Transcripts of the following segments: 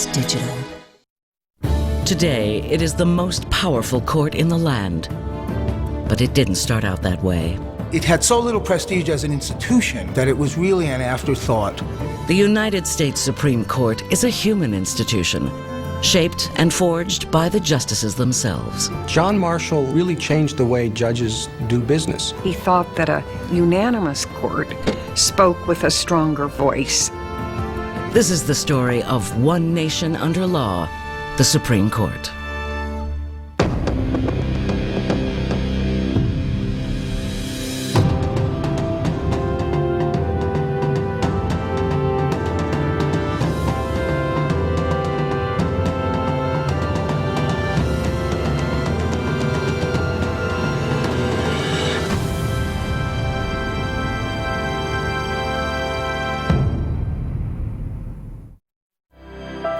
CBS Digital. Today, it is the most powerful court in the land. But it didn't start out that way. It had so little prestige as an institution that it was really an afterthought. The United States Supreme Court is a human institution, shaped and forged by the justices themselves. John Marshall really changed the way judges do business. He thought that a unanimous court spoke with a stronger voice. This is the story of one nation under law, the Supreme Court.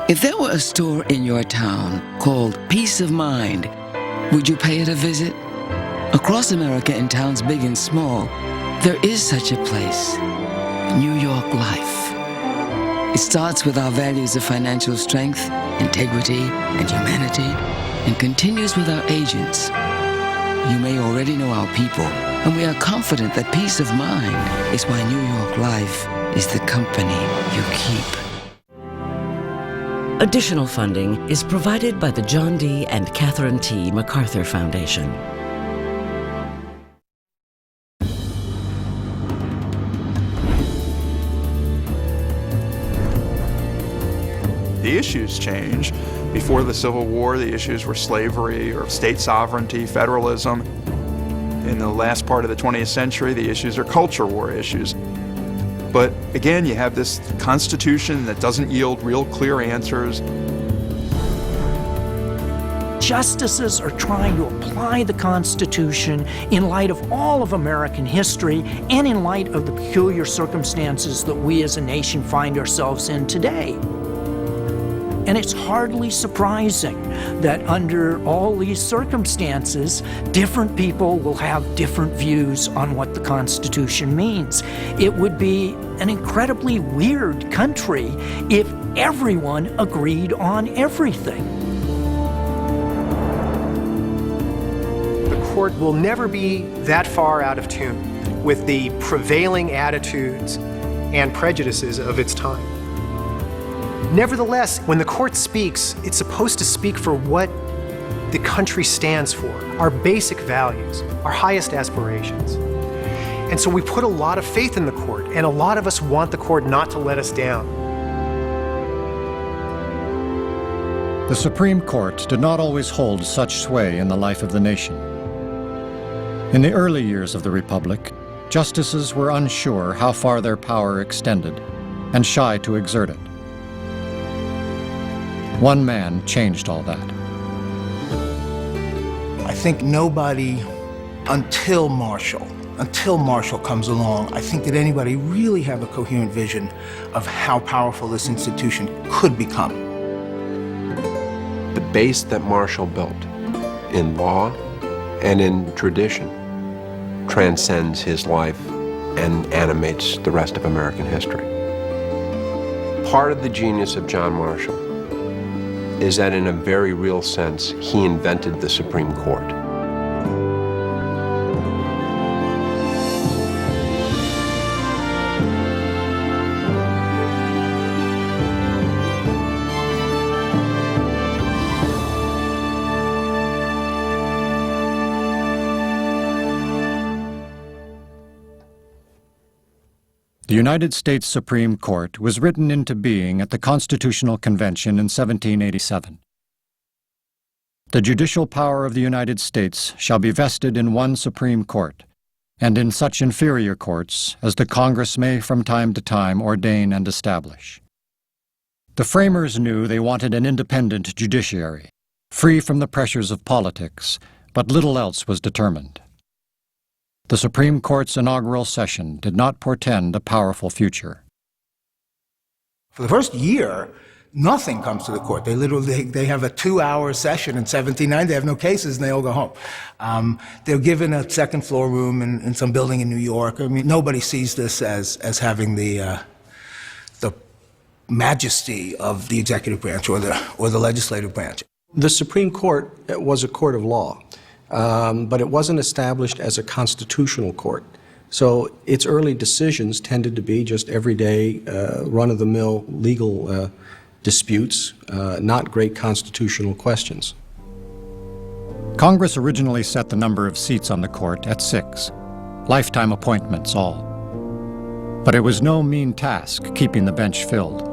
If there were a store in your town called Peace of Mind, would you pay it a visit? Across America, in towns big and small, there is such a place, New York Life. It starts with our values of financial strength, integrity, and humanity, and continues with our agents. You may already know our people, and we are confident that peace of mind is why New York Life is the company you keep. Additional funding is provided by the John D. and Catherine T. MacArthur Foundation. The issues change. Before the Civil War, the issues were slavery or state sovereignty, federalism. In the last part of the 20th century, the issues are culture war issues. But again, you have this Constitution that doesn't yield real clear answers. Justices are trying to apply the Constitution in light of all of American history and in light of the peculiar circumstances that we as a nation find ourselves in today. And it's hardly surprising that under all these circumstances, different people will have different views on what the Constitution means. It would be an incredibly weird country if everyone agreed on everything. The court will never be that far out of tune with the prevailing attitudes and prejudices of its time. Nevertheless, when the court speaks, it's supposed to speak for what the country stands for, our basic values, our highest aspirations. And so we put a lot of faith in the court, and a lot of us want the court not to let us down. The Supreme Court did not always hold such sway in the life of the nation. In the early years of the Republic, justices were unsure how far their power extended and shy to exert it. One man changed all that. I think nobody, until Marshall comes along, I think that anybody really have a coherent vision of how powerful this institution could become. The base that Marshall built in law and in tradition transcends his life and animates the rest of American history. Part of the genius of John Marshall is that in a very real sense, he invented the Supreme Court. The United States Supreme Court was written into being at the Constitutional Convention in 1787. The judicial power of the United States shall be vested in one Supreme Court, and in such inferior courts as the Congress may from time to time ordain and establish. The framers knew they wanted an independent judiciary, free from the pressures of politics, but little else was determined. The Supreme Court's inaugural session did not portend a powerful future. For the first year, nothing comes to the court. They have a 2-hour session in 1790. They have no cases, and they all go home. They're given a second floor room in some building in New York. I mean, nobody sees this as having the majesty of the executive branch or the legislative branch. The Supreme Court was a court of law, but it wasn't established as a constitutional court. So its early decisions tended to be just everyday, run-of-the-mill legal disputes, not great constitutional questions. Congress originally set the number of seats on the court at 6, lifetime appointments all. But it was no mean task keeping the bench filled,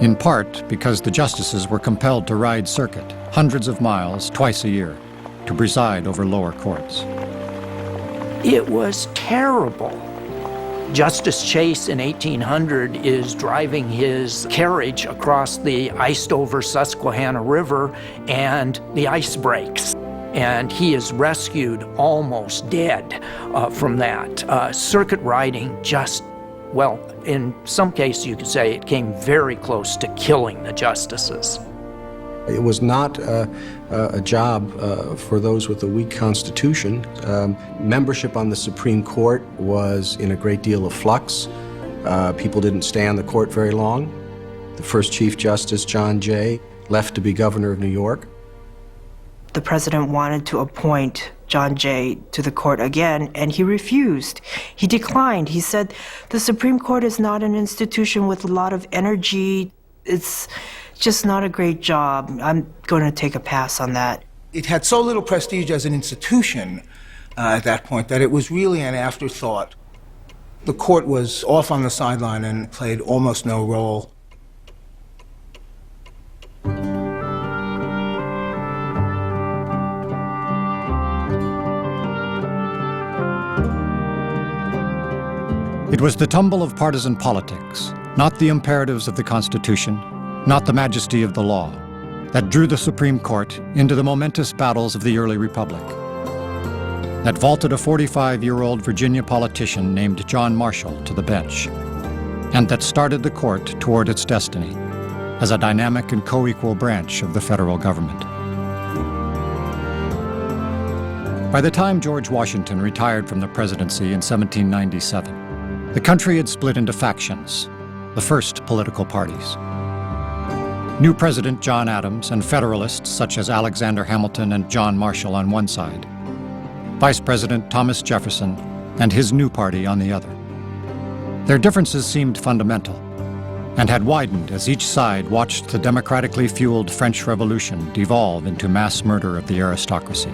in part because the justices were compelled to ride circuit hundreds of miles twice a year to preside over lower courts. It was terrible. Justice Chase in 1800 is driving his carriage across the iced-over Susquehanna River, and the ice breaks. And he is rescued almost dead from that. Circuit riding just, well, in some cases you could say it came very close to killing the justices. It was not a job for those with a weak constitution. Membership on the Supreme Court was in a great deal of flux. People didn't stay on the court very long. The first Chief Justice, John Jay, left to be governor of New York. The president wanted to appoint John Jay to the court again, and he refused. He declined. He said, the Supreme Court is not an institution with a lot of energy. It's just not a great job. I'm going to take a pass on that. It had so little prestige as an institution at that point that it was really an afterthought. The court was off on the sideline and played almost no role. It was the tumble of partisan politics, not the imperatives of the Constitution, not the majesty of the law, that drew the Supreme Court into the momentous battles of the early republic, that vaulted a 45-year-old Virginia politician named John Marshall to the bench, and that started the court toward its destiny as a dynamic and co-equal branch of the federal government. By the time George Washington retired from the presidency in 1797, the country had split into factions, the first political parties. New President John Adams and Federalists such as Alexander Hamilton and John Marshall on one side, Vice President Thomas Jefferson and his new party on the other. Their differences seemed fundamental and had widened as each side watched the democratically fueled French Revolution devolve into mass murder of the aristocracy.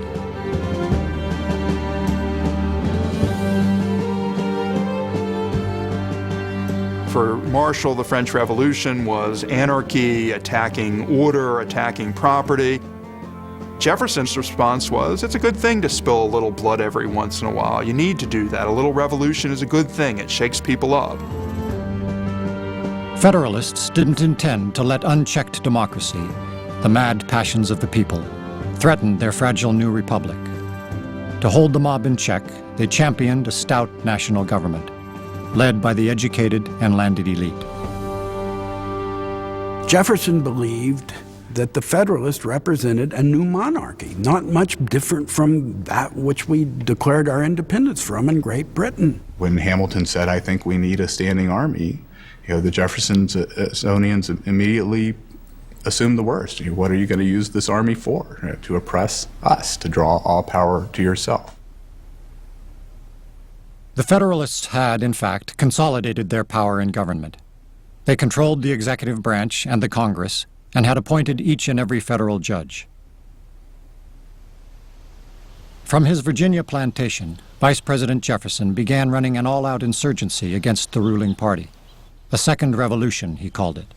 For Marshall, the French Revolution was anarchy, attacking order, attacking property. Jefferson's response was, it's a good thing to spill a little blood every once in a while. You need to do that. A little revolution is a good thing. It shakes people up. Federalists didn't intend to let unchecked democracy, the mad passions of the people, threaten their fragile new republic. To hold the mob in check, they championed a stout national government, led by the educated and landed elite. Jefferson believed that the Federalists represented a new monarchy, not much different from that which we declared our independence from in Great Britain. When Hamilton said, I think we need a standing army, the Jeffersonians immediately assumed the worst. What are you going to use this army for? To oppress us, to draw all power to yourself. The Federalists had, in fact, consolidated their power in government. They controlled the executive branch and the Congress and had appointed each and every federal judge. From his Virginia plantation, Vice President Jefferson began running an all-out insurgency against the ruling party. A second revolution, he called it.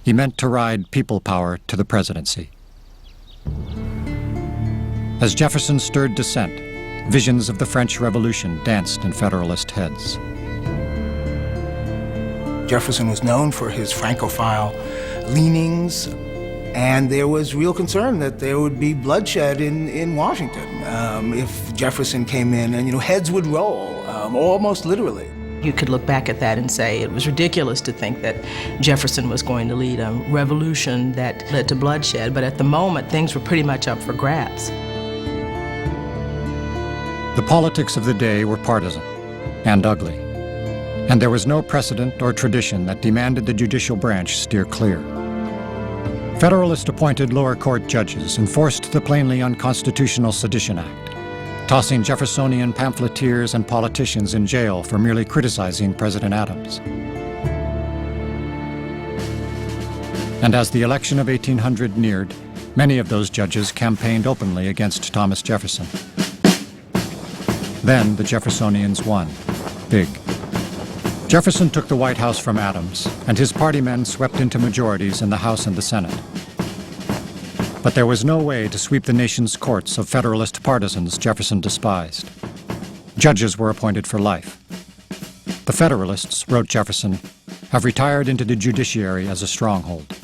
He meant to ride people power to the presidency. As Jefferson stirred dissent, visions of the French Revolution danced in Federalist heads. Jefferson was known for his Francophile leanings, and there was real concern that there would be bloodshed in Washington if Jefferson came in, and heads would roll, almost literally. You could look back at that and say it was ridiculous to think that Jefferson was going to lead a revolution that led to bloodshed, but at the moment things were pretty much up for grabs. The politics of the day were partisan and ugly. and there was no precedent or tradition that demanded the judicial branch steer clear. Federalist-appointed lower court judges enforced the plainly unconstitutional Sedition Act, tossing Jeffersonian pamphleteers and politicians in jail for merely criticizing President Adams. And as the election of 1800 neared, many of those judges campaigned openly against Thomas Jefferson. Then the Jeffersonians won, big. Jefferson took the White House from Adams, and his party men swept into majorities in the House and the Senate. But there was no way to sweep the nation's courts of Federalist partisans Jefferson despised. Judges were appointed for life. The Federalists, wrote Jefferson, have retired into the judiciary as a stronghold.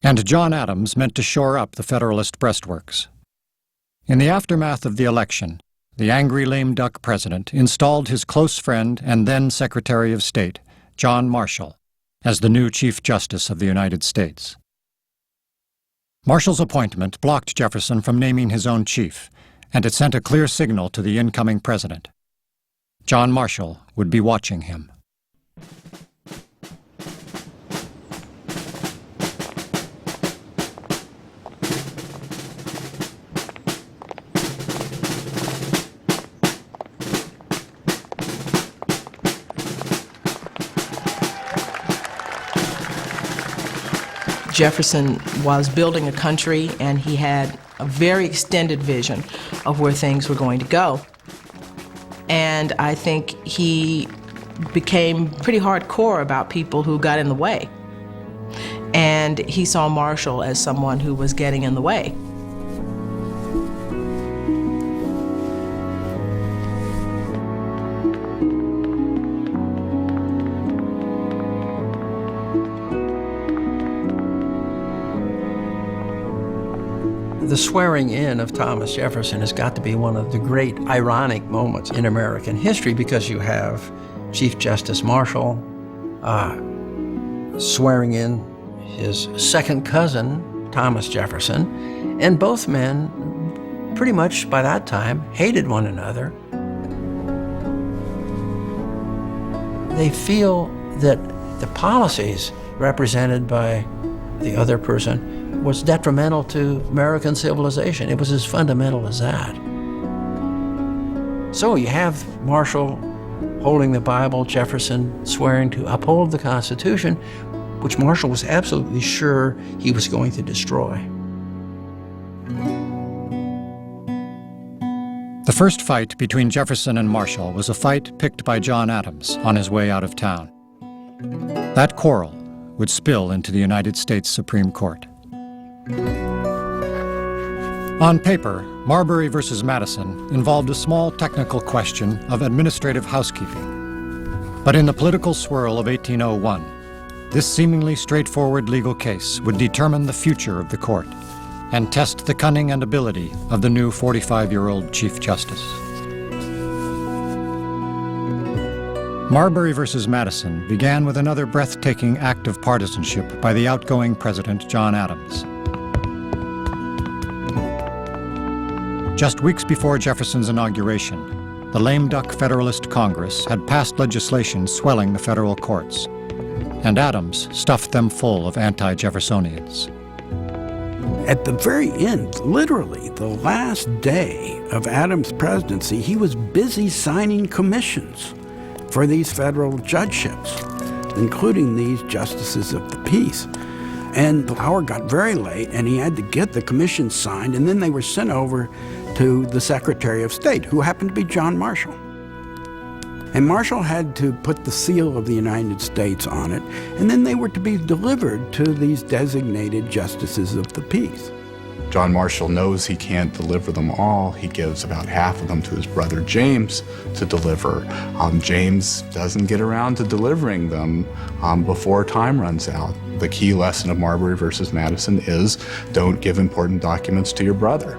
And John Adams meant to shore up the Federalist breastworks. In the aftermath of the election, the angry lame duck president installed his close friend and then Secretary of State, John Marshall, as the new Chief Justice of the United States. Marshall's appointment blocked Jefferson from naming his own chief, and it sent a clear signal to the incoming president. John Marshall would be watching him. Jefferson was building a country, and he had a very extended vision of where things were going to go. And I think he became pretty hardcore about people who got in the way. And he saw Marshall as someone who was getting in the way. The swearing in of Thomas Jefferson has got to be one of the great ironic moments in American history, because you have Chief Justice Marshall swearing in his second cousin, Thomas Jefferson, and both men pretty much by that time hated one another. They feel that the policies represented by the other person was detrimental to American civilization. It was as fundamental as that. So you have Marshall holding the Bible, Jefferson swearing to uphold the Constitution, which Marshall was absolutely sure he was going to destroy. The first fight between Jefferson and Marshall was a fight picked by John Adams on his way out of town. That quarrel would spill into the United States Supreme Court. On paper, Marbury versus Madison involved a small technical question of administrative housekeeping. But in the political swirl of 1801, this seemingly straightforward legal case would determine the future of the court and test the cunning and ability of the new 45-year-old Chief Justice. Marbury versus Madison began with another breathtaking act of partisanship by the outgoing President John Adams. Just weeks before Jefferson's inauguration, the lame duck Federalist Congress had passed legislation swelling the federal courts, and Adams stuffed them full of anti-Jeffersonians. At the very end, literally the last day of Adams' presidency, he was busy signing commissions for these federal judgeships, including these justices of the peace. And the hour got very late, and he had to get the commissions signed, and then they were sent over to the Secretary of State, who happened to be John Marshall. And Marshall had to put the seal of the United States on it, and then they were to be delivered to these designated justices of the peace. John Marshall knows he can't deliver them all. He gives about half of them to his brother James to deliver. James doesn't get around to delivering them before time runs out. The key lesson of Marbury versus Madison is don't give important documents to your brother.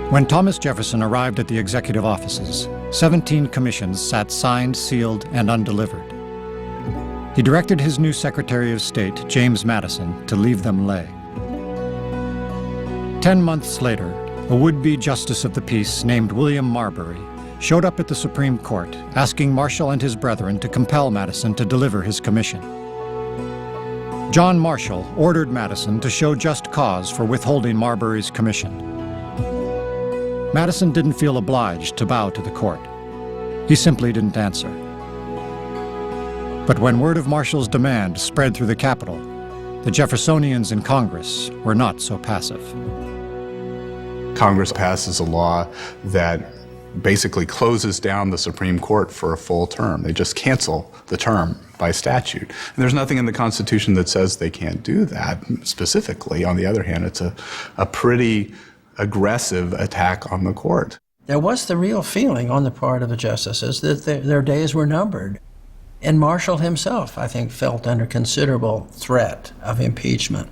When Thomas Jefferson arrived at the executive offices, 17 commissions sat signed, sealed, and undelivered. He directed his new Secretary of State, James Madison, to leave them lay. 10 months later, a would-be justice of the peace named William Marbury showed up at the Supreme Court asking Marshall and his brethren to compel Madison to deliver his commission. John Marshall ordered Madison to show just cause for withholding Marbury's commission. Madison didn't feel obliged to bow to the court. He simply didn't answer. But when word of Marshall's demand spread through the Capitol, the Jeffersonians in Congress were not so passive. Congress passes a law that basically closes down the Supreme Court for a full term. They just cancel the term by statute. And there's nothing in the Constitution that says they can't do that specifically. On the other hand, it's a pretty aggressive attack on the court. There was the real feeling on the part of the justices that their days were numbered. And Marshall himself, I think, felt under considerable threat of impeachment.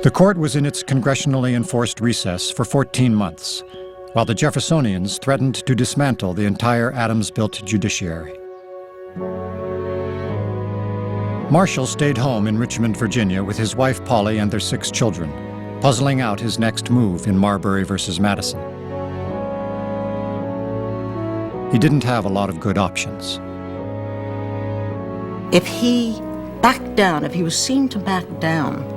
The court was in its congressionally enforced recess for 14 months, while the Jeffersonians threatened to dismantle the entire Adams-built judiciary. Marshall stayed home in Richmond, Virginia, with his wife Polly and their 6 children, puzzling out his next move in Marbury versus Madison. He didn't have a lot of good options. If he backed down, if he was seen to back down,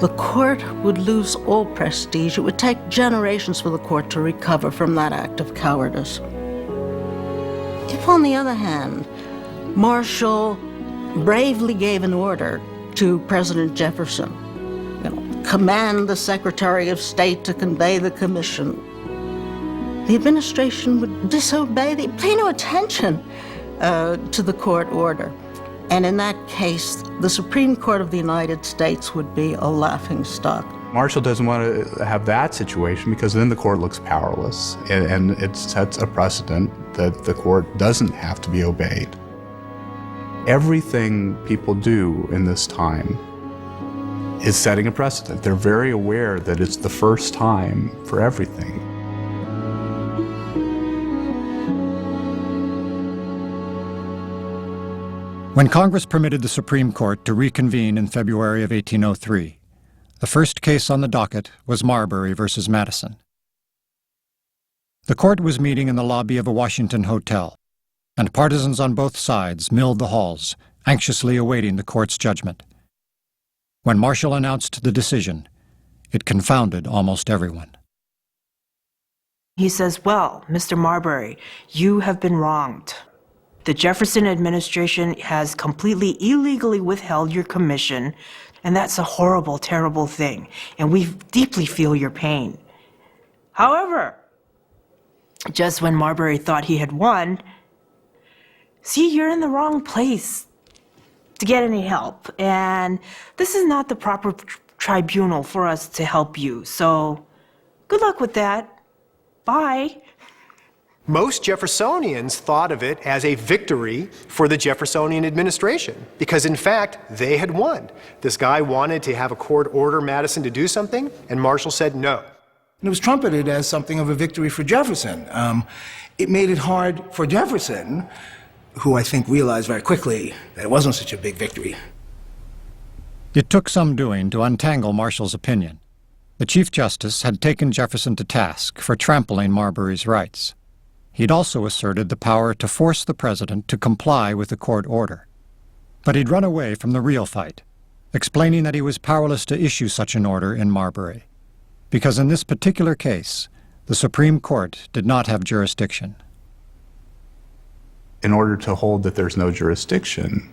the court would lose all prestige. It would take generations for the court to recover from that act of cowardice. If, on the other hand, Marshall bravely gave an order to President Jefferson, command the Secretary of State to convey the commission, the administration would disobey, pay no attention to the court order. And in that case, the Supreme Court of the United States would be a laughingstock. Marshall doesn't want to have that situation because then the court looks powerless, and it sets a precedent that the court doesn't have to be obeyed. Everything people do in this time is setting a precedent. They're very aware that it's the first time for everything. When Congress permitted the Supreme Court to reconvene in February of 1803, the first case on the docket was Marbury versus Madison. The court was meeting in the lobby of a Washington hotel, and partisans on both sides milled the halls, anxiously awaiting the court's judgment. When Marshall announced the decision, it confounded almost everyone. He says, "Well, Mr. Marbury, you have been wronged. The Jefferson administration has completely illegally withheld your commission, and that's a horrible, terrible thing, and we deeply feel your pain. However, just when Marbury thought he had won, see, you're in the wrong place to get any help, and this is not the proper tribunal for us to help you, so good luck with that. Bye." Most Jeffersonians thought of it as a victory for the Jeffersonian administration because, in fact, they had won. This guy wanted to have a court order Madison to do something, and Marshall said no. And it was trumpeted as something of a victory for Jefferson. It made it hard for Jefferson, who I think realized very quickly that it wasn't such a big victory. It took some doing to untangle Marshall's opinion. The Chief Justice had taken Jefferson to task for trampling Marbury's rights. He'd also asserted the power to force the president to comply with the court order. But he'd run away from the real fight, explaining that he was powerless to issue such an order in Marbury, because in this particular case, the Supreme Court did not have jurisdiction. In order to hold that there's no jurisdiction,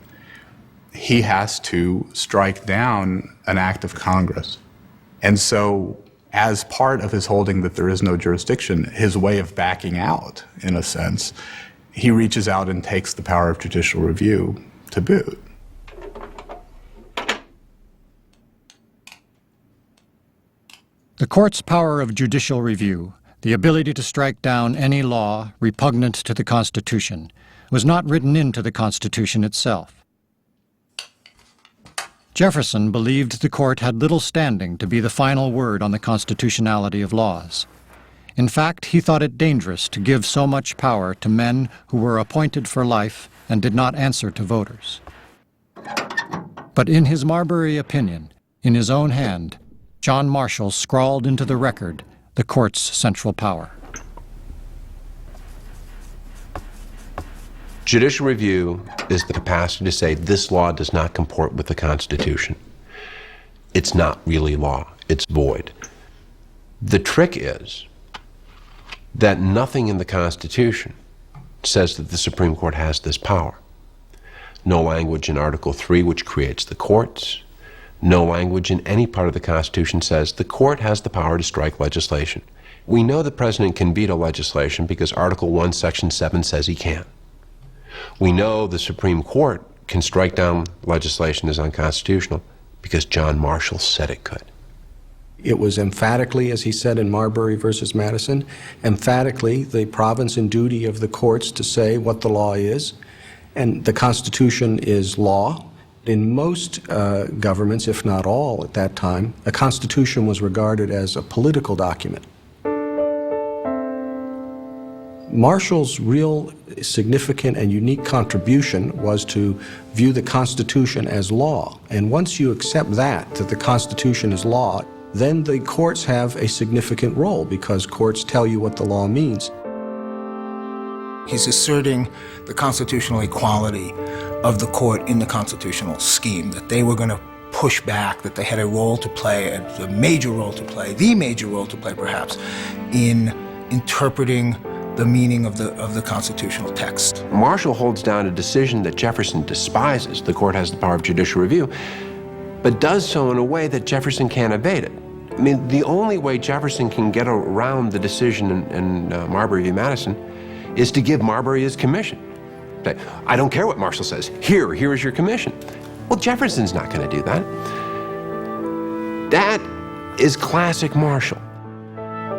he has to strike down an act of Congress. And so, as part of his holding that there is no jurisdiction, his way of backing out, in a sense, he reaches out and takes the power of judicial review to boot. The court's power of judicial review, the ability to strike down any law repugnant to the Constitution, was not written into the Constitution itself. Jefferson believed the court had little standing to be the final word on the constitutionality of laws. In fact, he thought it dangerous to give so much power to men who were appointed for life and did not answer to voters. But in his Marbury opinion, in his own hand, John Marshall scrawled into the record the court's central power. Judicial review is the capacity to say this law does not comport with the Constitution. It's not really law. It's void. The trick is that nothing in the Constitution says that the Supreme Court has this power. No language in Article 3, which creates the courts. No language in any part of the Constitution says the court has the power to strike legislation. We know the president can veto legislation because Article 1, Section 7 says he can. We know the Supreme Court can strike down legislation as unconstitutional because John Marshall said it could. It was emphatically, as he said in Marbury versus Madison, emphatically the province and duty of the courts to say what the law is, and the Constitution is law. In most governments, if not all at that time, a Constitution was regarded as a political document. Marshall's real significant and unique contribution was to view the Constitution as law. And once you accept that the Constitution is law, then the courts have a significant role because courts tell you what the law means. He's asserting the constitutional equality of the court in the constitutional scheme, that they were going to push back, that they had a role to play, a major role to play, the major role to play perhaps, in interpreting the meaning of the constitutional text. Marshall holds down a decision that Jefferson despises. The court has the power of judicial review, but does so in a way that Jefferson can't evade it. I mean, the only way Jefferson can get around the decision in Marbury v. Madison is to give Marbury his commission. Say, I don't care what Marshall says. Here is your commission. Well, Jefferson's not going to do that. That is classic Marshall.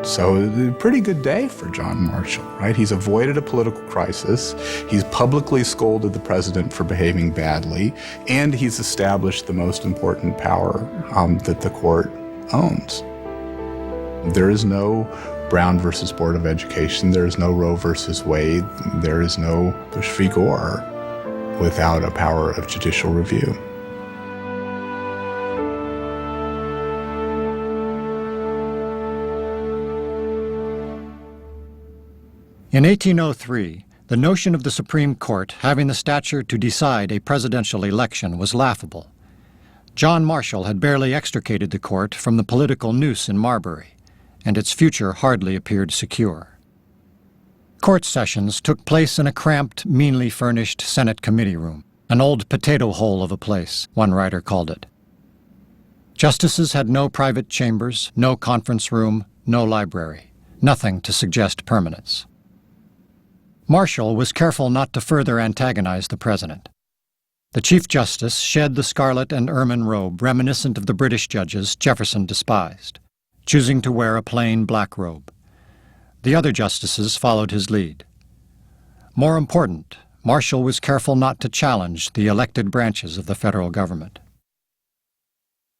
So a pretty good day for John Marshall, right? He's avoided a political crisis, he's publicly scolded the president for behaving badly, and he's established the most important power that the court owns. There is no Brown versus Board of Education, there is no Roe versus Wade, there is no Bush v. Gore without a power of judicial review. In 1803, the notion of the Supreme Court having the stature to decide a presidential election was laughable. John Marshall had barely extricated the court from the political noose in Marbury, and its future hardly appeared secure. Court sessions took place in a cramped, meanly furnished Senate committee room, an old potato hole of a place, one writer called it. Justices had no private chambers, no conference room, no library, nothing to suggest permanence. Marshall was careful not to further antagonize the president. The Chief Justice shed the scarlet and ermine robe reminiscent of the British judges Jefferson despised, choosing to wear a plain black robe. The other justices followed his lead. More important, Marshall was careful not to challenge the elected branches of the federal government.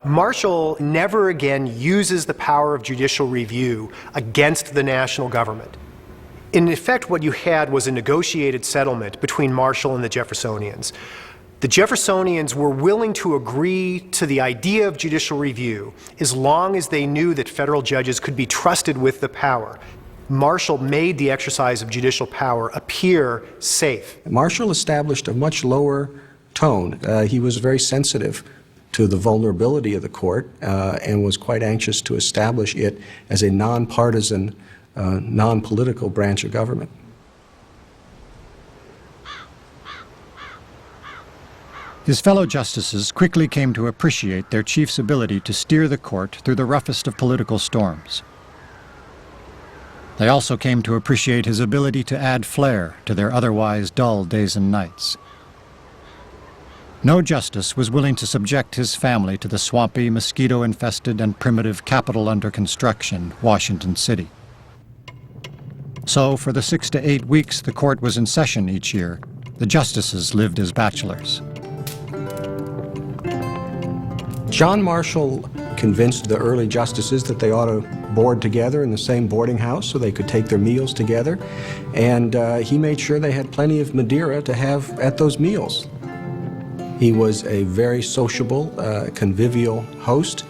Marshall never again uses the power of judicial review against the national government. In effect, what you had was a negotiated settlement between Marshall and the Jeffersonians. The Jeffersonians were willing to agree to the idea of judicial review as long as they knew that federal judges could be trusted with the power. Marshall made the exercise of judicial power appear safe. Marshall established a much lower tone. He was very sensitive to the vulnerability of the court and was quite anxious to establish it as a nonpartisan, non-political branch of government. His fellow justices quickly came to appreciate their chief's ability to steer the court through the roughest of political storms. They also came to appreciate his ability to add flair to their otherwise dull days and nights. No justice was willing to subject his family to the swampy, mosquito-infested, and primitive capital under construction, Washington City. So, for the 6 to 8 weeks the court was in session each year, the justices lived as bachelors. John Marshall convinced the early justices that they ought to board together in the same boarding house so they could take their meals together, and he made sure they had plenty of Madeira to have at those meals. He was a very sociable, convivial host.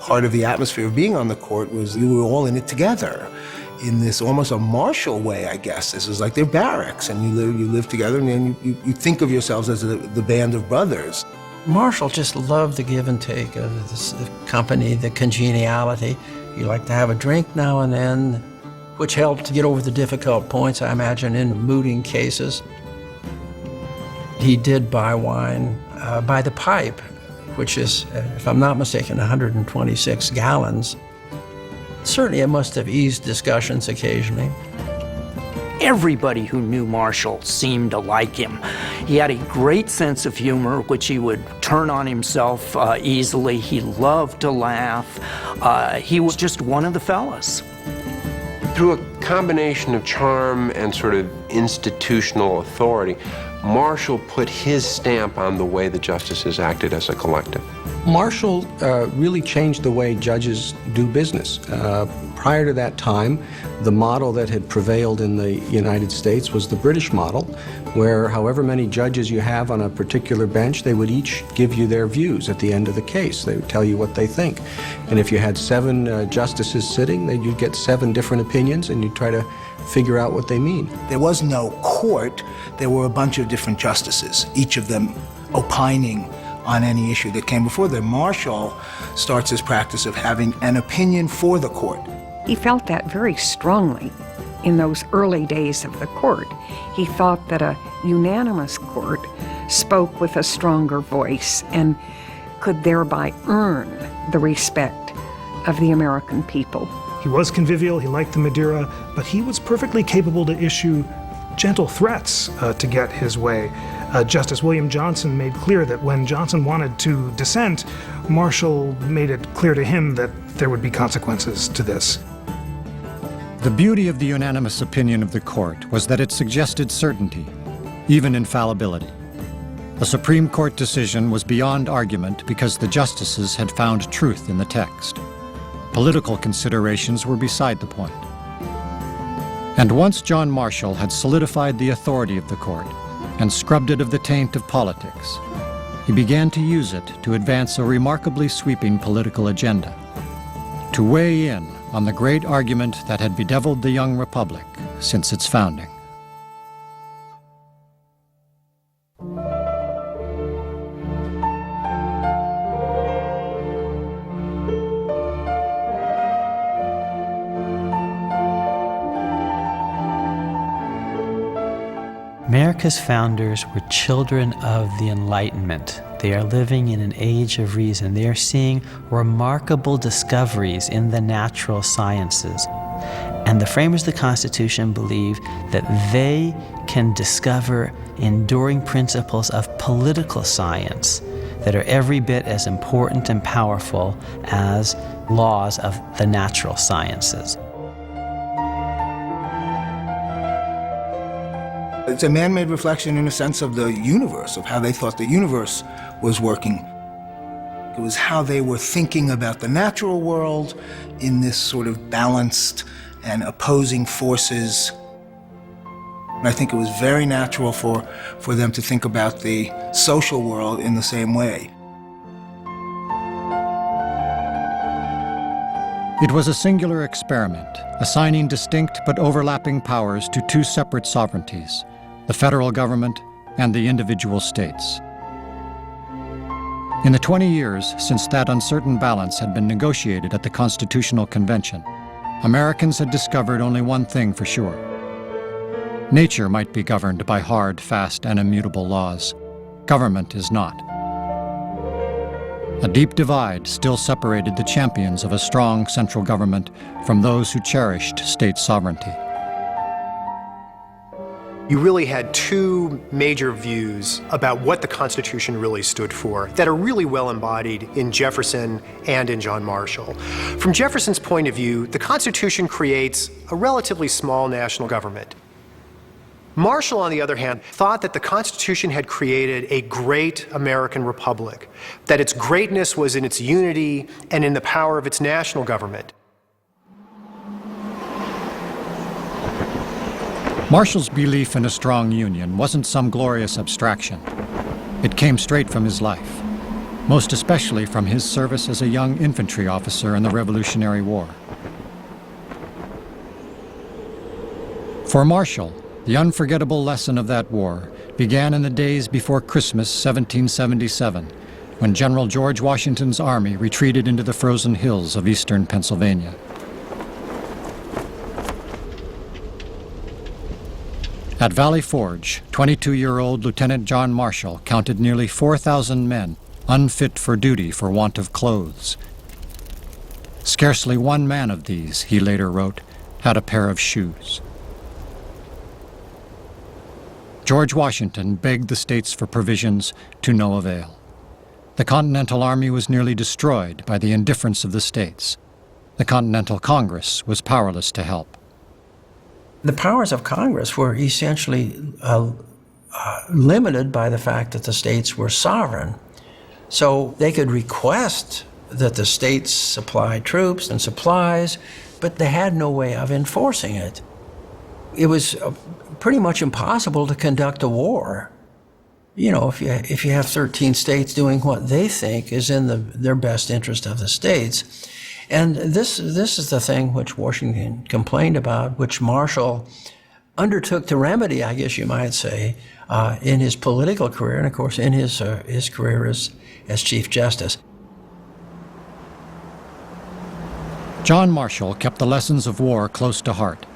Part of the atmosphere of being on the court was you were all in it together, in this almost a martial way, I guess. This is like their barracks, and you live together, and then you think of yourselves as the band of brothers. Marshall just loved the give and take of this company, the congeniality. You like to have a drink now and then, which helped to get over the difficult points, I imagine, in mooting cases. He did buy wine by the pipe, which is, if I'm not mistaken, 126 gallons. Certainly it must have eased discussions occasionally. Everybody who knew Marshall seemed to like him. He had a great sense of humor, which he would turn on himself easily. He loved to laugh. He was just one of the fellas. Through a combination of charm and sort of institutional authority, Marshall put his stamp on the way the justices acted as a collective. Marshall really changed the way judges do business. Prior to that time, the model that had prevailed in the United States was the British model, where however many judges you have on a particular bench, they would each give you their views at the end of the case. They would tell you what they think. And if you had 7 justices sitting, then you'd get 7 different opinions, and you'd try to figure out what they mean. There was no court. There were a bunch of different justices, each of them opining on any issue that came before them. Marshall starts his practice of having an opinion for the court. He felt that very strongly in those early days of the court. He thought that a unanimous court spoke with a stronger voice and could thereby earn the respect of the American people. He was convivial, he liked the Madeira, but he was perfectly capable to issue gentle threats to get his way. Justice William Johnson made clear that when Johnson wanted to dissent, Marshall made it clear to him that there would be consequences to this. The beauty of the unanimous opinion of the court was that it suggested certainty, even infallibility. The Supreme Court decision was beyond argument because the justices had found truth in the text. Political considerations were beside the point. And once John Marshall had solidified the authority of the court and scrubbed it of the taint of politics, he began to use it to advance a remarkably sweeping political agenda, to weigh in on the great argument that had bedeviled the young republic since its founding. America's founders were children of the Enlightenment. They are living in an age of reason. They are seeing remarkable discoveries in the natural sciences. And the framers of the Constitution believe that they can discover enduring principles of political science that are every bit as important and powerful as laws of the natural sciences. It's a man-made reflection in a sense of the universe, of how they thought the universe was working. It was how they were thinking about the natural world in this sort of balanced and opposing forces. And I think it was very natural for them to think about the social world in the same way. It was a singular experiment, assigning distinct but overlapping powers to 2 separate sovereignties, the federal government and the individual states. In the 20 years since that uncertain balance had been negotiated at the Constitutional Convention, Americans had discovered only one thing for sure. Nature might be governed by hard, fast, and immutable laws. Government is not. A deep divide still separated the champions of a strong central government from those who cherished state sovereignty. You really had 2 major views about what the Constitution really stood for that are really well embodied in Jefferson and in John Marshall. From Jefferson's point of view, the Constitution creates a relatively small national government. Marshall, on the other hand, thought that the Constitution had created a great American republic, that its greatness was in its unity and in the power of its national government. Marshall's belief in a strong union wasn't some glorious abstraction. It came straight from his life. most especially from his service as a young infantry officer in the Revolutionary War. For Marshall, the unforgettable lesson of that war began in the days before Christmas 1777, when General George Washington's army retreated into the frozen hills of eastern Pennsylvania. At Valley Forge, 22-year-old Lieutenant John Marshall counted nearly 4,000 men unfit for duty for want of clothes. Scarcely one man of these, he later wrote, had a pair of shoes. George Washington begged the states for provisions to no avail. The Continental Army was nearly destroyed by the indifference of the states. The Continental Congress was powerless to help. The powers of Congress were essentially limited by the fact that the states were sovereign. So they could request that the states supply troops and supplies, but they had no way of enforcing it. It was pretty much impossible to conduct a war. You know, if you have 13 states doing what they think is in their best interest of the states. And this is the thing which Washington complained about, which Marshall undertook to remedy, I guess you might say, in his political career, and of course in his career as Chief Justice. John Marshall kept the lessons of war close to heart.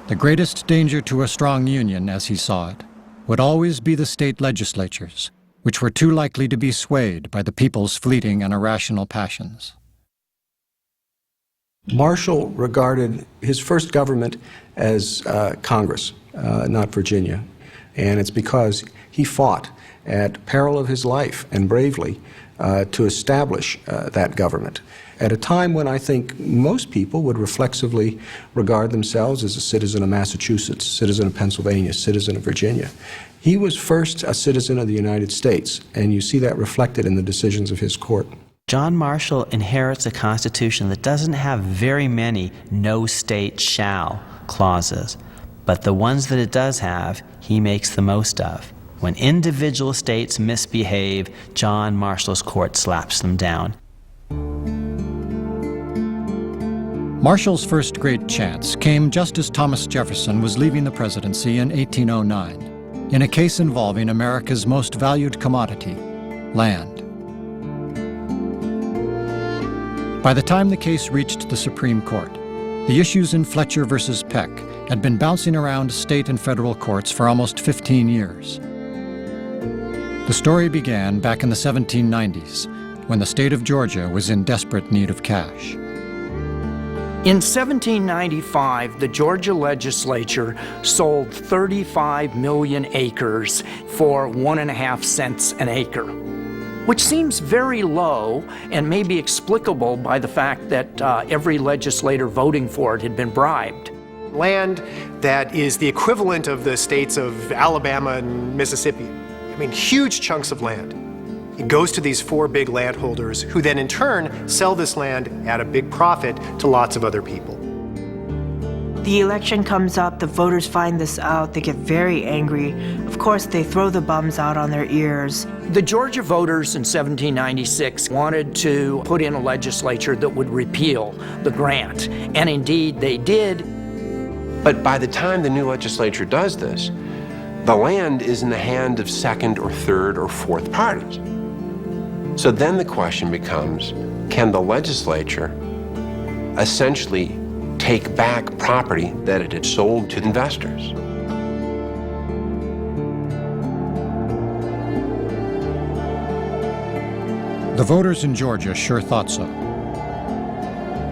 The greatest danger to a strong union, as he saw it, would always be the state legislatures, which were too likely to be swayed by the people's fleeting and irrational passions. Marshall regarded his first government as Congress, not Virginia. And it's because he fought at peril of his life and bravely to establish that government at a time when I think most people would reflexively regard themselves as a citizen of Massachusetts, citizen of Pennsylvania, citizen of Virginia. He was first a citizen of the United States, and you see that reflected in the decisions of his court. John Marshall inherits a constitution that doesn't have very many no state shall clauses, but the ones that it does have, he makes the most of. When individual states misbehave, John Marshall's court slaps them down. Marshall's first great chance came just as Thomas Jefferson was leaving the presidency in 1809, in a case involving America's most valued commodity, land. By the time the case reached the Supreme Court, the issues in Fletcher versus Peck had been bouncing around state and federal courts for almost 15 years. The story began back in the 1790s, when the state of Georgia was in desperate need of cash. In 1795, the Georgia legislature sold 35 million acres for 1.5 cents an acre, which seems very low and may be explicable by the fact that every legislator voting for it had been bribed. Land that is the equivalent of the states of Alabama and Mississippi. I mean, huge chunks of land. It goes to these 4 big landholders who then in turn sell this land at a big profit to lots of other people. The election comes up, the voters find this out, they get very angry. Of course, they throw the bums out on their ears. The Georgia voters in 1796 wanted to put in a legislature that would repeal the grant, and indeed they did. But by the time the new legislature does this, the land is in the hand of second or third or fourth parties. So then the question becomes, can the legislature essentially take back property that it had sold to investors? The voters in Georgia sure thought so.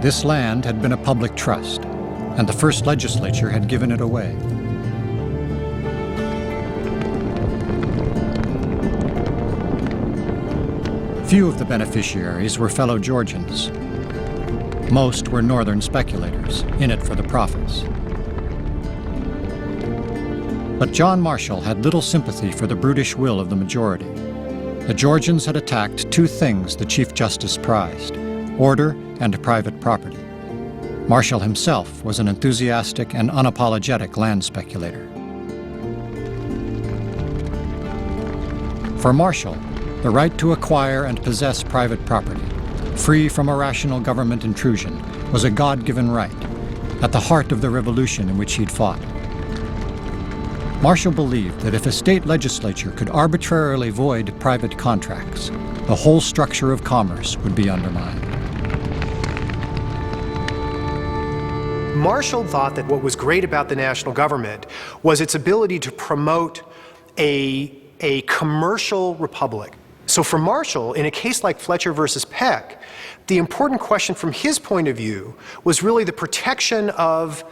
This land had been a public trust, and the first legislature had given it away. Few of the beneficiaries were fellow Georgians. Most were northern speculators, in it for the profits. But John Marshall had little sympathy for the brutish will of the majority. The Georgians had attacked 2 things the Chief Justice prized: order and private property. Marshall himself was an enthusiastic and unapologetic land speculator. For Marshall, the right to acquire and possess private property, free from irrational government intrusion, was a God-given right, at the heart of the revolution in which he'd fought. Marshall believed that if a state legislature could arbitrarily void private contracts, the whole structure of commerce would be undermined. Marshall thought that what was great about the national government was its ability to promote a commercial republic. So for Marshall, in a case like Fletcher versus Peck, the important question from his point of view was really the protection of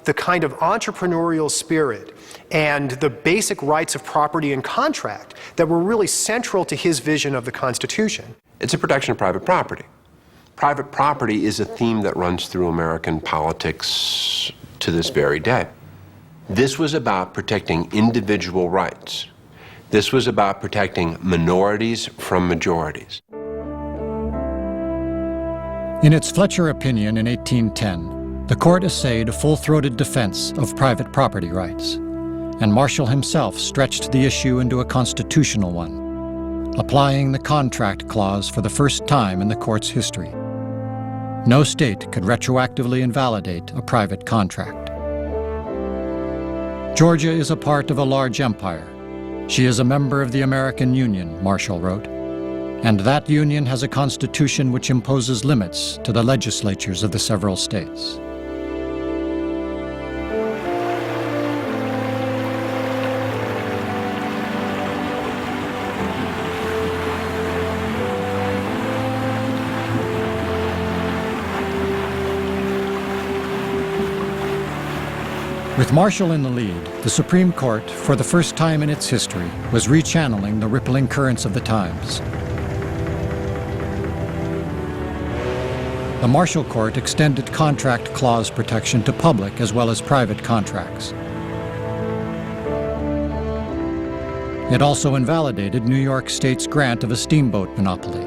the kind of entrepreneurial spirit and the basic rights of property and contract that were really central to his vision of the Constitution. It's a protection of private property. Private property is a theme that runs through American politics to this very day. This was about protecting individual rights. This was about protecting minorities from majorities. In its Fletcher opinion in 1810, the court essayed a full-throated defense of private property rights, and Marshall himself stretched the issue into a constitutional one, applying the contract clause for the first time in the court's history. No state could retroactively invalidate a private contract. Georgia is a part of a large empire. She is a member of the American Union, Marshall wrote, and that union has a constitution which imposes limits to the legislatures of the several states. With Marshall in the lead, the Supreme Court, for the first time in its history, was rechanneling the rippling currents of the times. The Marshall Court extended contract clause protection to public as well as private contracts. It also invalidated New York State's grant of a steamboat monopoly,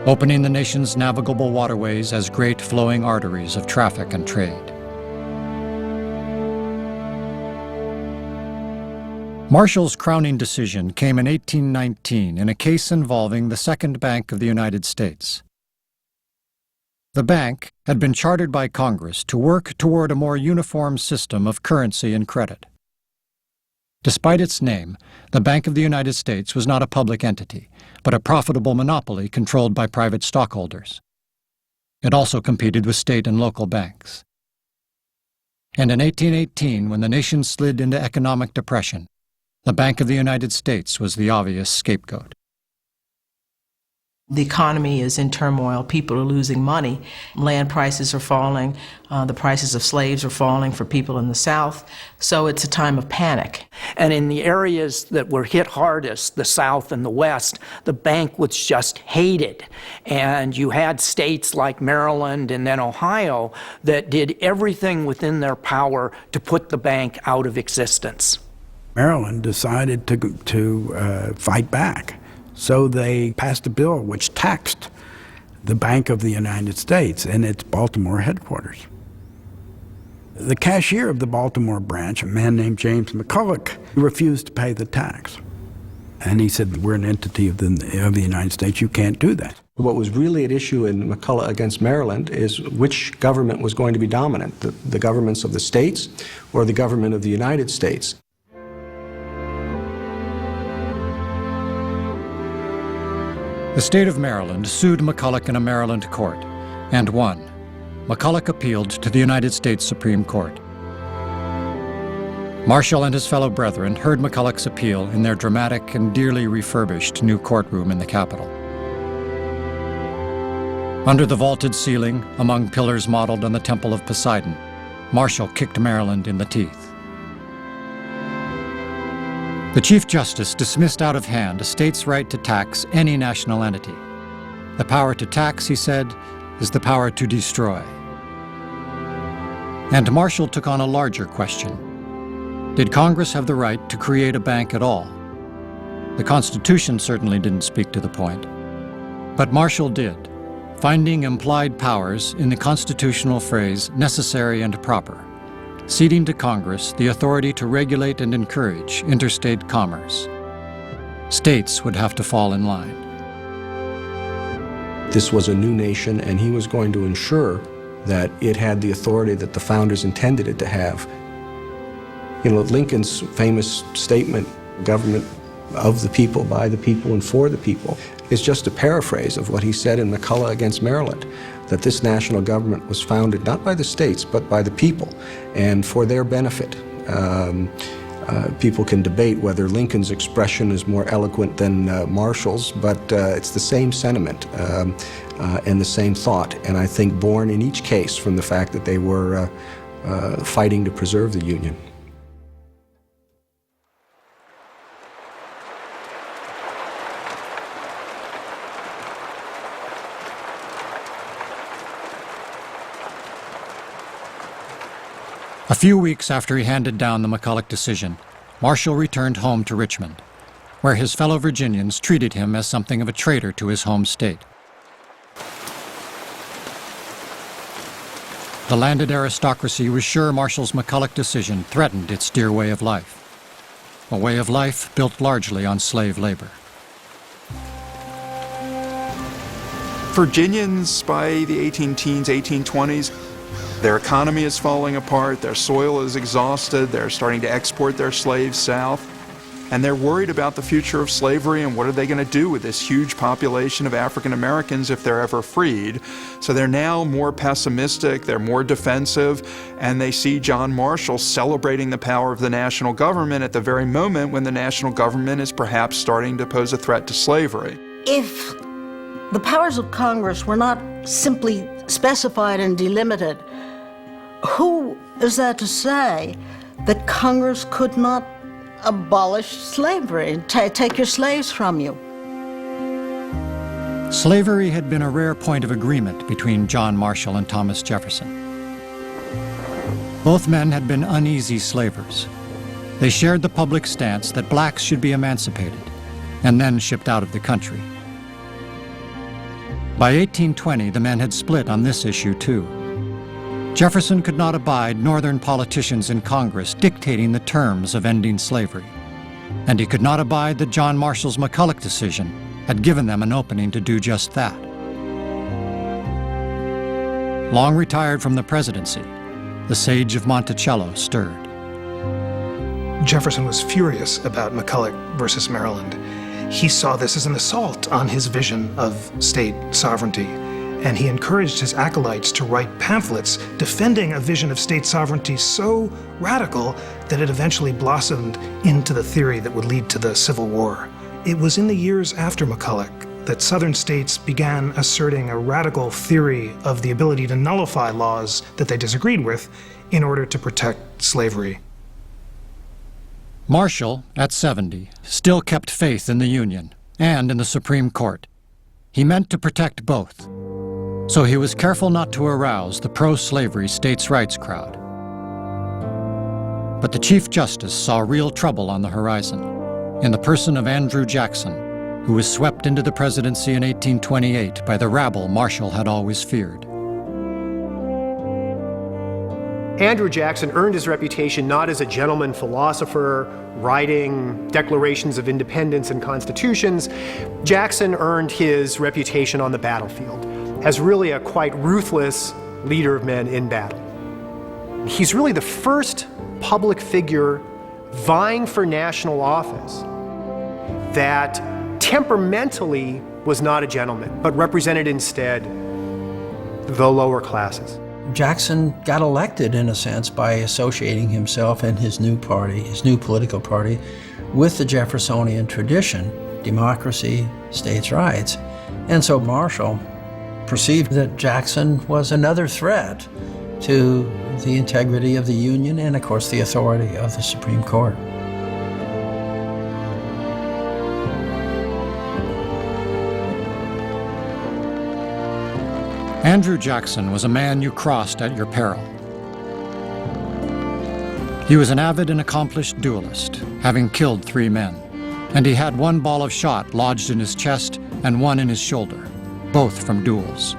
opening the nation's navigable waterways as great flowing arteries of traffic and trade. Marshall's crowning decision came in 1819 in a case involving the Second Bank of the United States. The bank had been chartered by Congress to work toward a more uniform system of currency and credit. Despite its name, the Bank of the United States was not a public entity, but a profitable monopoly controlled by private stockholders. It also competed with state and local banks. And in 1818, when the nation slid into economic depression, the Bank of the United States was the obvious scapegoat. The economy is in turmoil. People are losing money. Land prices are falling. The prices of slaves are falling for people in the South. So it's a time of panic. And in the areas that were hit hardest, the South and the West, the bank was just hated. And you had states like Maryland and then Ohio that did everything within their power to put the bank out of existence. Maryland decided to fight back. So they passed a bill which taxed the Bank of the United States in its Baltimore headquarters. The cashier of the Baltimore branch, a man named James McCulloch, refused to pay the tax. And he said, we're an entity of the United States, you can't do that. What was really at issue in McCulloch against Maryland is which government was going to be dominant, the governments of the states or the government of the United States. The state of Maryland sued McCulloch in a Maryland court and won. McCulloch appealed to the United States Supreme Court. Marshall and his fellow brethren heard McCulloch's appeal in their dramatic and dearly refurbished new courtroom in the Capitol. Under the vaulted ceiling, among pillars modeled on the Temple of Poseidon, Marshall kicked Maryland in the teeth. The Chief Justice dismissed out of hand a state's right to tax any national entity. The power to tax, he said, is the power to destroy. And Marshall took on a larger question. Did Congress have the right to create a bank at all? The Constitution certainly didn't speak to the point. But Marshall did, finding implied powers in the constitutional phrase necessary and proper, ceding to Congress the authority to regulate and encourage interstate commerce. States would have to fall in line. This was a new nation, and he was going to ensure that it had the authority that the founders intended it to have. You know, Lincoln's famous statement, government of the people, by the people, and for the people, is just a paraphrase of what he said in McCulloch against Maryland, that this national government was founded not by the states, but by the people, and for their benefit. People can debate whether Lincoln's expression is more eloquent than Marshall's, but it's the same sentiment and the same thought, and I think born in each case from the fact that they were fighting to preserve the Union. A few weeks after he handed down the McCulloch decision, Marshall returned home to Richmond, where his fellow Virginians treated him as something of a traitor to his home state. The landed aristocracy was sure Marshall's McCulloch decision threatened its dear way of life, a way of life built largely on slave labor. Virginians by the 18-teens, 1820s, their economy is falling apart, their soil is exhausted, they're starting to export their slaves south, and they're worried about the future of slavery and what are they going to do with this huge population of African Americans if they're ever freed. So they're now more pessimistic, they're more defensive, and they see John Marshall celebrating the power of the national government at the very moment when the national government is perhaps starting to pose a threat to slavery. If the powers of Congress were not simply specified and delimited, who is that to say that Congress could not abolish slavery, take your slaves from you? Slavery had been a rare point of agreement between John Marshall and Thomas Jefferson. Both men had been uneasy slavers. They shared the public stance that blacks should be emancipated and then shipped out of the country. By 1820, the men had split on this issue too. Jefferson could not abide Northern politicians in Congress dictating the terms of ending slavery, and he could not abide that John Marshall's McCulloch decision had given them an opening to do just that. Long retired from the presidency, the sage of Monticello stirred. Jefferson was furious about McCulloch versus Maryland. He saw this as an assault on his vision of state sovereignty, and he encouraged his acolytes to write pamphlets defending a vision of state sovereignty so radical that it eventually blossomed into the theory that would lead to the Civil War. It was in the years after McCulloch that Southern states began asserting a radical theory of the ability to nullify laws that they disagreed with in order to protect slavery. Marshall, at 70, still kept faith in the Union and in the Supreme Court. He meant to protect both, so he was careful not to arouse the pro-slavery states' rights crowd. But the Chief Justice saw real trouble on the horizon in the person of Andrew Jackson, who was swept into the presidency in 1828 by the rabble Marshall had always feared. Andrew Jackson earned his reputation not as a gentleman philosopher writing declarations of independence and constitutions. Jackson earned his reputation on the battlefield as really a quite ruthless leader of men in battle. He's really the first public figure vying for national office that temperamentally was not a gentleman, but represented instead the lower classes. Jackson got elected, in a sense, by associating himself and his new party, his new political party, with the Jeffersonian tradition, democracy, states' rights. And so Marshall perceived that Jackson was another threat to the integrity of the Union and, of course, the authority of the Supreme Court. Andrew Jackson was a man you crossed at your peril. He was an avid and accomplished duelist, having killed 3 men, and he had 1 ball of shot lodged in his chest and 1 in his shoulder, both from duels.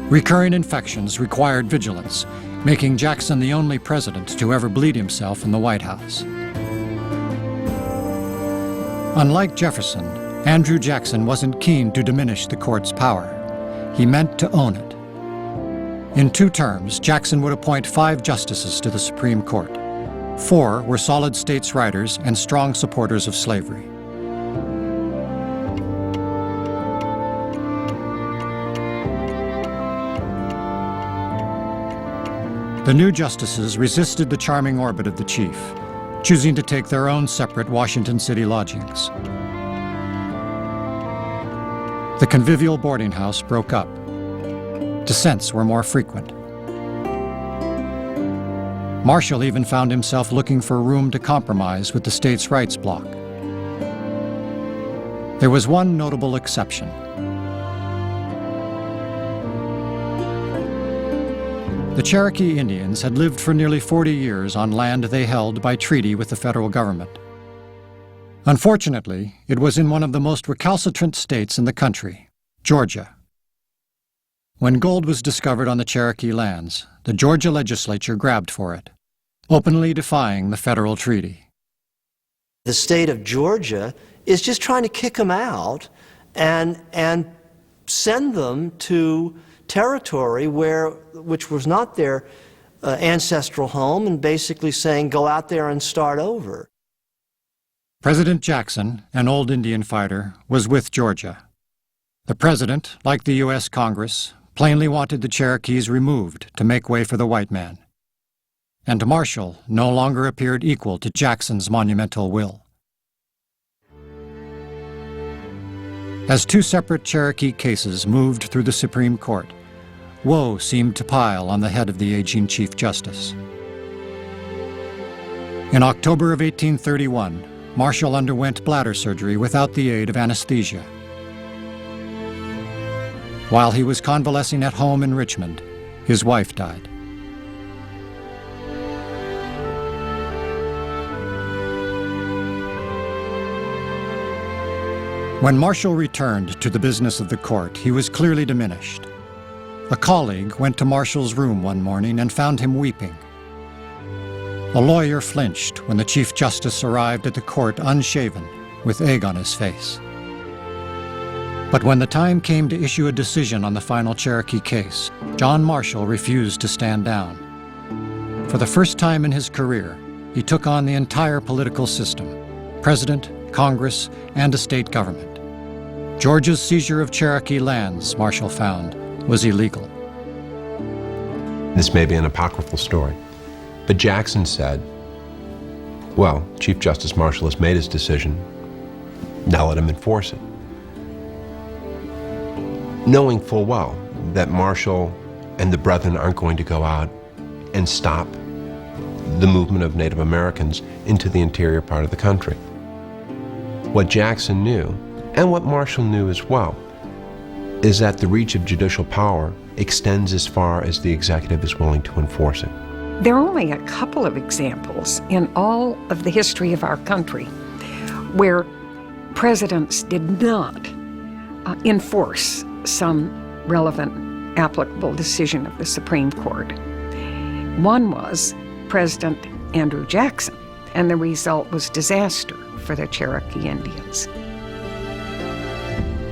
Recurring infections required vigilance, making Jackson the only president to ever bleed himself in the White House. Unlike Jefferson, Andrew Jackson wasn't keen to diminish the court's power. He meant to own it. In 2 terms, Jackson would appoint 5 justices to the Supreme Court. 4 were solid states' writers and strong supporters of slavery. The new justices resisted the charming orbit of the chief, choosing to take their own separate Washington City lodgings. The convivial boarding house broke up. Dissents were more frequent. Marshall even found himself looking for room to compromise with the states' rights bloc. There was one notable exception. The Cherokee Indians had lived for nearly 40 years on land they held by treaty with the federal government. Unfortunately, it was in one of the most recalcitrant states in the country, Georgia. When gold was discovered on the Cherokee lands, the Georgia legislature grabbed for it, openly defying the federal treaty. The state of Georgia is just trying to kick them out and send them to territory which was not their ancestral home, and basically saying, go out there and start over. President Jackson, an old Indian fighter, was with Georgia. The president, like the U.S. Congress, plainly wanted the Cherokees removed to make way for the white man. And Marshall no longer appeared equal to Jackson's monumental will. As 2 separate Cherokee cases moved through the Supreme Court, woe seemed to pile on the head of the aging Chief Justice. In October of 1831, Marshall underwent bladder surgery without the aid of anesthesia. While he was convalescing at home in Richmond, his wife died. When Marshall returned to the business of the court, he was clearly diminished. A colleague went to Marshall's room one morning and found him weeping. A lawyer flinched when the Chief Justice arrived at the court unshaven, with egg on his face. But when the time came to issue a decision on the final Cherokee case, John Marshall refused to stand down. For the first time in his career, he took on the entire political system, president, Congress, and a state government. Georgia's seizure of Cherokee lands, Marshall found, was illegal. This may be an apocryphal story, but Jackson said, well, Chief Justice Marshall has made his decision, now let him enforce it. Knowing full well that Marshall and the Brethren aren't going to go out and stop the movement of Native Americans into the interior part of the country. What Jackson knew, and what Marshall knew as well, is that the reach of judicial power extends as far as the executive is willing to enforce it. There are only a couple of examples in all of the history of our country where presidents did not enforce some relevant applicable decision of the Supreme Court. One was President Andrew Jackson, and the result was disaster for the Cherokee Indians.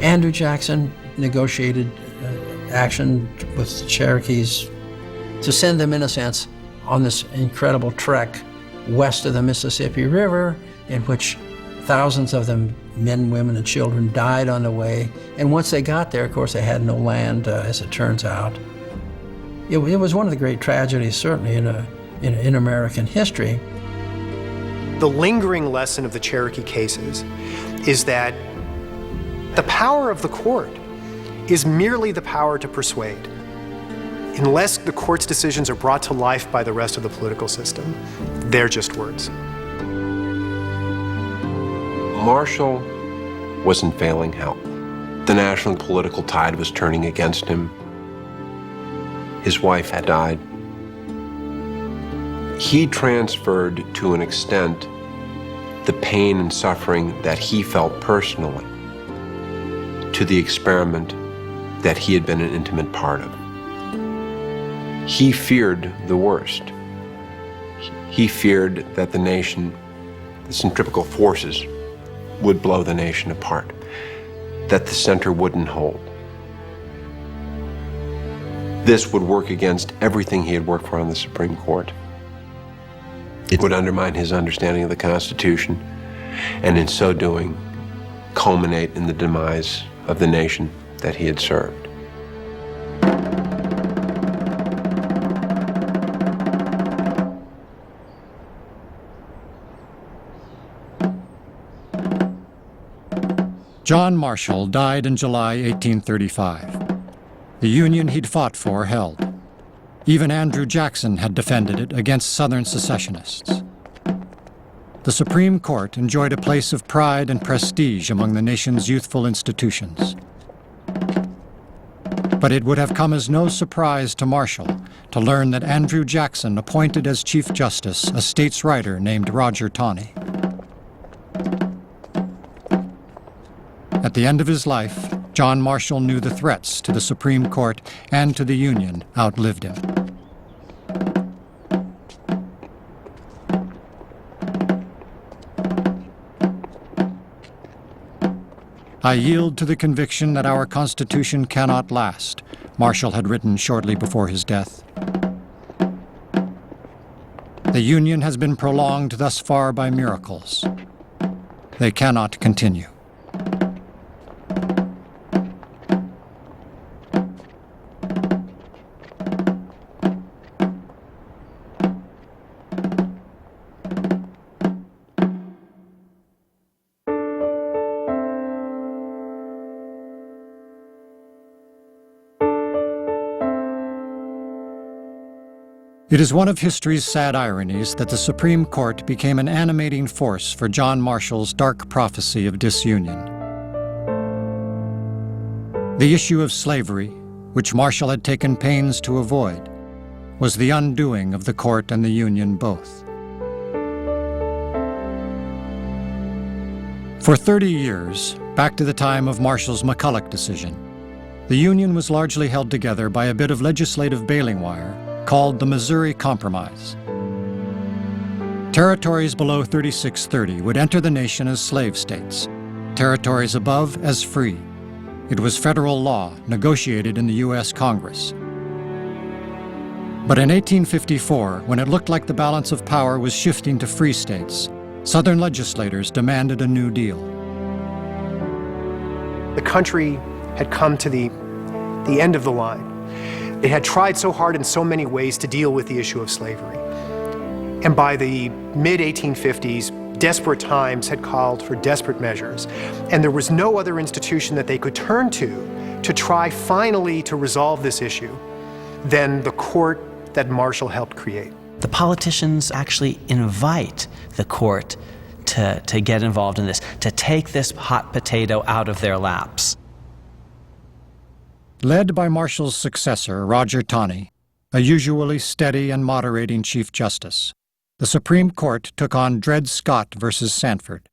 Andrew Jackson negotiated action with the Cherokees to send them, in a sense, on this incredible trek west of the Mississippi River, in which thousands of them, men, women, and children, died on the way. And once they got there, of course, they had no land, as it turns out. It was one of the great tragedies, certainly, in American history. The lingering lesson of the Cherokee cases is that the power of the court is merely the power to persuade. Unless the court's decisions are brought to life by the rest of the political system, they're just words. Marshall was in failing health. The national political tide was turning against him. His wife had died. He transferred, to an extent, the pain and suffering that he felt personally to the experiment that he had been an intimate part of. He feared the worst. He feared that the nation, the centrifugal forces, would blow the nation apart, that the center wouldn't hold. this would work against everything he had worked for on the Supreme Court. It would undermine his understanding of the Constitution, and in so doing, culminate in the demise of the nation that he had served. John Marshall died in July 1835. The Union he'd fought for held. Even Andrew Jackson had defended it against Southern secessionists. The Supreme Court enjoyed a place of pride and prestige among the nation's youthful institutions. But it would have come as no surprise to Marshall to learn that Andrew Jackson appointed as Chief Justice a states' writer named Roger Taney. At the end of his life, John Marshall knew the threats to the Supreme Court and to the Union outlived him. I yield to the conviction that our Constitution cannot last, Marshall had written shortly before his death. The Union has been prolonged thus far by miracles. They cannot continue. It is one of history's sad ironies that the Supreme Court became an animating force for John Marshall's dark prophecy of disunion. The issue of slavery, which Marshall had taken pains to avoid, was the undoing of the court and the Union both. For 30 years, back to the time of Marshall's McCulloch decision, the Union was largely held together by a bit of legislative baling wire called the Missouri Compromise. Territories below 3630 would enter the nation as slave states, territories above as free. It was federal law negotiated in the U.S. Congress. But in 1854, when it looked like the balance of power was shifting to free states, Southern legislators demanded a new deal. The country had come to the end of the line. It had tried so hard in so many ways to deal with the issue of slavery. And by the mid-1850s, desperate times had called for desperate measures. And there was no other institution that they could turn to try finally to resolve this issue than the court that Marshall helped create. The politicians actually invite the court to get involved in this, to take this hot potato out of their laps. Led by Marshall's successor, Roger Taney, a usually steady and moderating Chief Justice, the Supreme Court took on Dred Scott versus Sanford.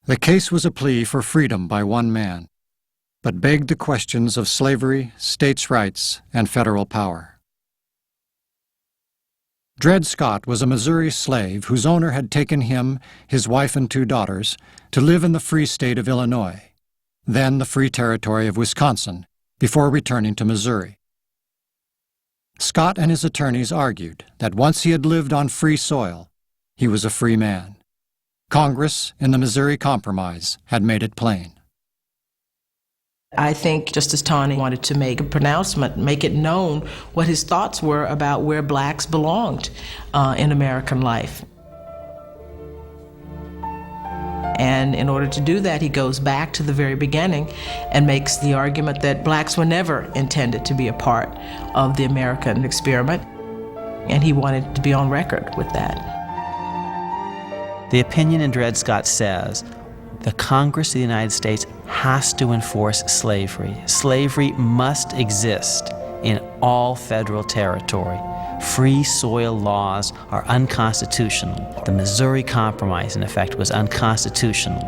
The case was a plea for freedom by one man, but begged the questions of slavery, states' rights, and federal power. Dred Scott was a Missouri slave whose owner had taken him, his wife and 2 daughters, to live in the free state of Illinois, then the Free Territory of Wisconsin, before returning to Missouri. Scott and his attorneys argued that once he had lived on free soil, he was a free man. Congress, in the Missouri Compromise, had made it plain. I think Justice Taney wanted to make a pronouncement, make it known what his thoughts were about where blacks belonged in American life. And in order to do that, he goes back to the very beginning and makes the argument that blacks were never intended to be a part of the American experiment, and he wanted to be on record with that. The opinion in Dred Scott says the Congress of the United States has to enforce slavery. Slavery must exist in all federal territory. Free soil laws are unconstitutional. The Missouri Compromise, in effect, was unconstitutional.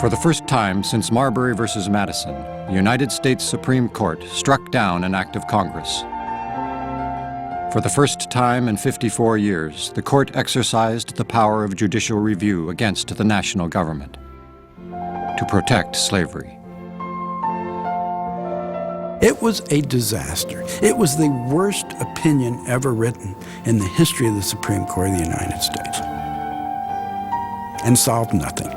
For the first time since Marbury versus Madison, the United States Supreme Court struck down an act of Congress. For the first time in 54 years, the court exercised the power of judicial review against the national government. to protect slavery. It was a disaster. It was the worst opinion ever written in the history of the Supreme Court of the United States, and solved nothing.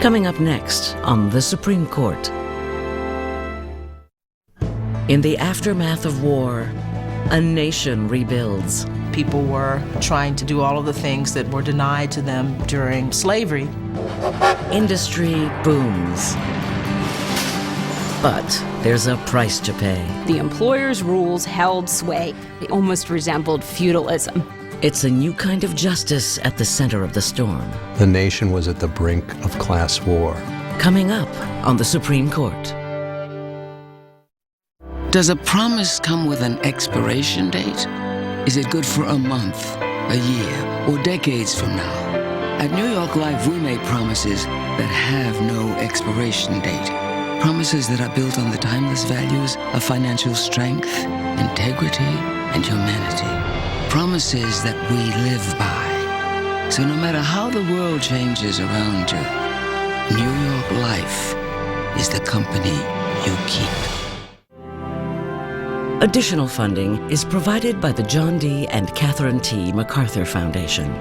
Coming up next on the Supreme Court. In the aftermath of war, a nation rebuilds. People were trying to do all of the things that were denied to them during slavery. Industry booms. But there's a price to pay. The employer's rules held sway. They almost resembled feudalism. It's a new kind of justice at the center of the storm. The nation was at the brink of class war. Coming up on the Supreme Court. Does a promise come with an expiration date? Is it good for a month, a year, or decades from now? At New York Life, we make promises that have no expiration date. Promises that are built on the timeless values of financial strength, integrity, and humanity. Promises that we live by. So no matter how the world changes around you, New York Life is the company you keep. Additional funding is provided by the John D. and Catherine T. MacArthur Foundation.